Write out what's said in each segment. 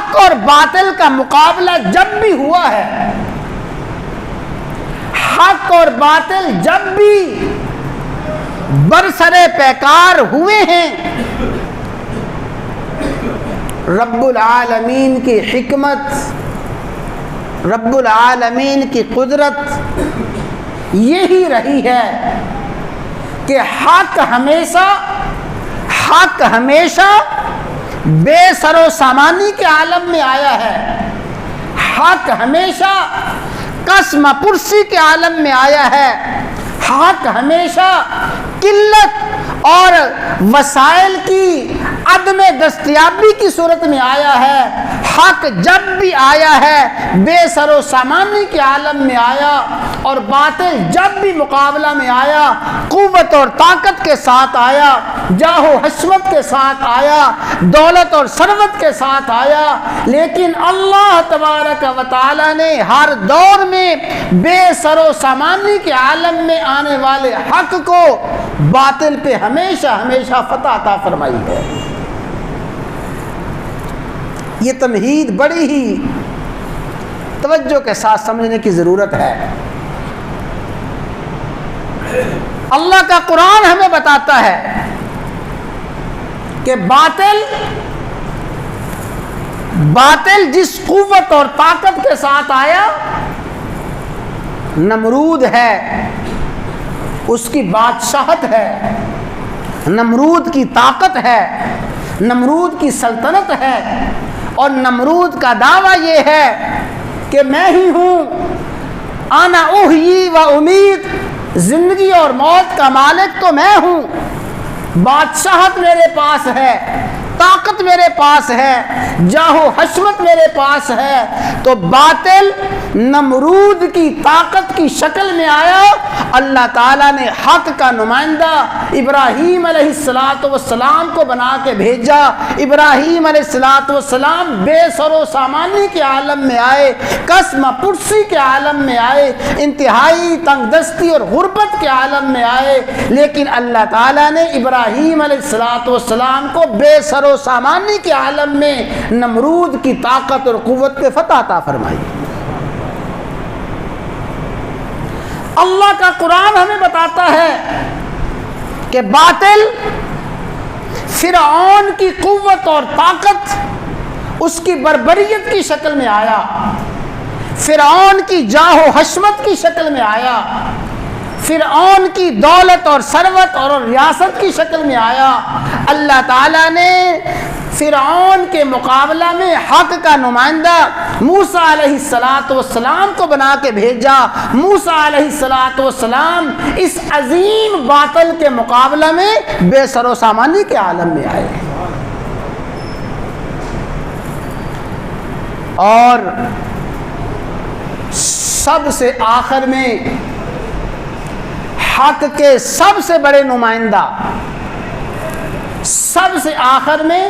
حق اور باطل کا مقابلہ جب بھی ہوا ہے، حق اور باطل جب بھی برسرے پیکار ہوئے ہیں، رب العالمین کی حکمت، رب العالمین کی قدرت یہی رہی ہے کہ حق ہمیشہ بے سر و سامانی کے عالم میں آیا ہے، حق ہمیشہ قسم پرسی کے عالم میں آیا ہے، حق ہمیشہ قلت اور وسائل کی عدم دستیابی کی صورت میں آیا ہے، حق جب بھی آیا ہے بے سر و سامانی کے عالم میں آیا، اور باطل جب بھی مقابلہ میں آیا قوت اور طاقت کے ساتھ آیا، جاہ و حشمت کے ساتھ آیا، دولت اور ثروت کے ساتھ آیا، لیکن اللہ تبارک و تعالی نے ہر دور میں بے سر و سامانی کے عالم میں آنے والے حق کو باطل پہ ہمیشہ فتح عطا فرمائی ہے۔ یہ تمہید بڑی ہی توجہ کے ساتھ سمجھنے کی ضرورت ہے۔ اللہ کا قرآن ہمیں بتاتا ہے کہ باطل جس قوت اور طاقت کے ساتھ آیا، نمرود ہے، اس کی بادشاہت ہے، نمرود کی طاقت ہے، نمرود کی سلطنت ہے، اور نمرود کا دعویٰ یہ ہے کہ میں ہی ہوں، انا احیی و امید، زندگی اور موت کا مالک تو میں ہوں، بادشاہت میرے پاس ہے، طاقت میرے پاس ہے، جاہ و حشمت میرے پاس ہے۔ تو باطل نمرود کی طاقت کی شکل میں آیا، اللہ تعالیٰ نے حق کا نمائندہ ابراہیم علیہ السلام کو بنا کے بھیجا۔ ابراہیم علیہ السلام بے سر و سامانی کے عالم میں آئے، قسم پرسی کے عالم میں آئے، انتہائی تنگ دستی اور غربت کے عالم میں آئے، لیکن اللہ تعالیٰ نے ابراہیم علیہ السلام کو بے سر و سامانی کے عالم میں نمرود کی طاقت اور قوت پہ فتح عطا فرمائی۔ اللہ کا قرآن ہمیں بتاتا ہے کہ باطل فرعون کی قوت اور طاقت، اس کی بربریت کی شکل میں آیا، فرعون کی جاہ و حشمت کی شکل میں آیا، فرعون کی دولت اور ثروت اور ریاست کی شکل میں آیا۔ اللہ تعالیٰ نے فرعون کے مقابلہ میں حق کا نمائندہ موسیٰ علیہ السلام کو بنا کے بھیجا۔ موسیٰ علیہ السلام اس عظیم باطل کے مقابلہ میں بے سر و سامانی کے عالم میں آئے، اور سب سے آخر میں حق کے سب سے بڑے نمائندہ، سب سے آخر میں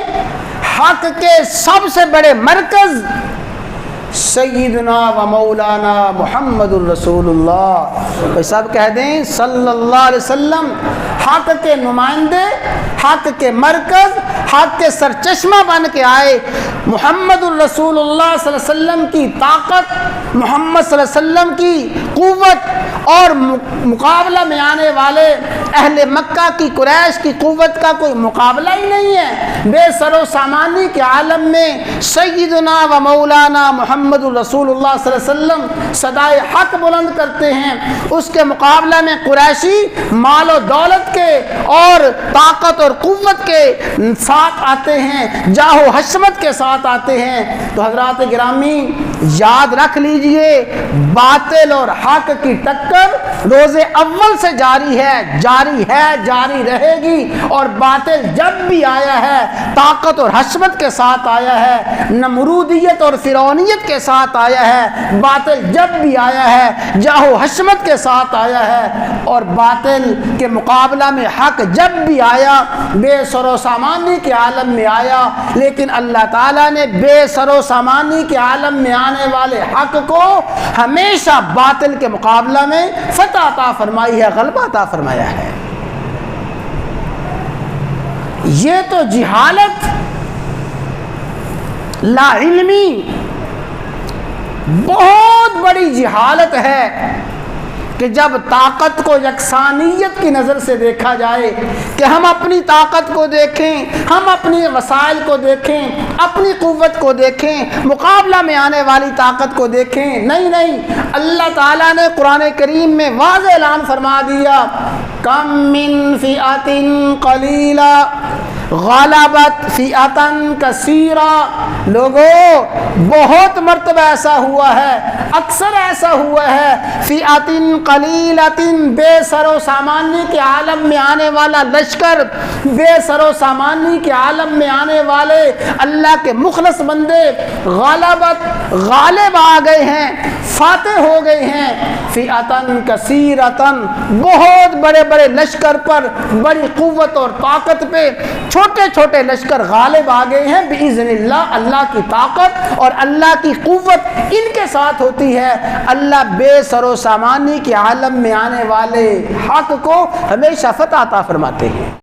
حق کے سب سے بڑے مرکز سیدنا و مولانا محمد الرسول اللہ، سب کہہ دیں صلی اللہ علیہ وسلم، حق کے نمائندے، حق کے مرکز، حق کے سرچشمہ بن کے آئے۔ محمد الرسول اللہ صلی اللہ علیہ وسلم کی طاقت، محمد صلی اللہ علیہ وسلم کی قوت، اور مقابلہ میں آنے والے اہل مکہ کی قریش کی قوت کا کوئی مقابلہ ہی نہیں ہے۔ بے سر و سامانی کے عالم میں سیدنا و مولانا محمد الرسول اللہ صلی اللہ علیہ وسلم صدائے حق بلند کرتے ہیں، اس کے مقابلہ میں قریشی مال و دولت کے اور طاقت اور قوت کے ساتھ آتے ہیں، جاہ و حشمت کے ساتھ آتے ہیں۔ تو حضرات گرامی یاد رکھ لیجئے، باطل اور حق کی ٹکر روز اول سے جاری ہے، جاری رہے گی، اور باطل جب بھی آیا ہے طاقت اور حشمت کے ساتھ آیا ہے، نمرودیت اور فرعونیت کے ساتھ آیا ہے، باطل جب بھی آیا ہے جاہ و حشمت کے ساتھ آیا ہے، اور باطل کے مقابلہ میں حق جب بھی آیا بے سر و سامانی کے عالم میں آیا، لیکن اللہ تعالیٰ نے بے سر و سامانی کے عالم میں آنے والے حق کو ہمیشہ باطل کے مقابلہ میں فتح عطا فرمائی ہے، غلبہ عطا فرمایا ہے۔ یہ تو جہالت لا علمی بہت بڑی جہالت ہے کہ جب طاقت کو یکسانیت کی نظر سے دیکھا جائے کہ ہم اپنی طاقت کو دیکھیں، ہم اپنی وسائل کو دیکھیں، اپنی قوت کو دیکھیں، مقابلہ میں آنے والی طاقت کو دیکھیں. نہیں، اللہ تعالیٰ نے قرآن کریم میں واضح اعلان فرما دیا، کم من فئۃ قلیلہ غلبت فئۃ کثیرہ. لوگوں بہت مرتبہ ایسا ہوا ہے، اکثر ایسا ہوا ہے، فئۃ قلیلۃ بے سر و سامانی کے عالم میں آنے والا لشکر، بے سر و سامانی کے عالم میں آنے والے اللہ کے مخلص بندے غلبت غالب آ گئے ہیں، فاتح ہو گئے ہیں، فئۃ کثیرۃ بہت بڑے بڑے لشکر پر، بڑی قوت اور طاقت پہ چھوٹے چھوٹے لشکر غالب آ گئے ہیں باذن اللہ. اللہ کی طاقت اور اللہ کی قوت ان کے ساتھ ہوتی ہے. اللہ بے سر و سامانی کے عالم میں آنے والے حق کو ہمیشہ فتح عطا فرماتے ہیں.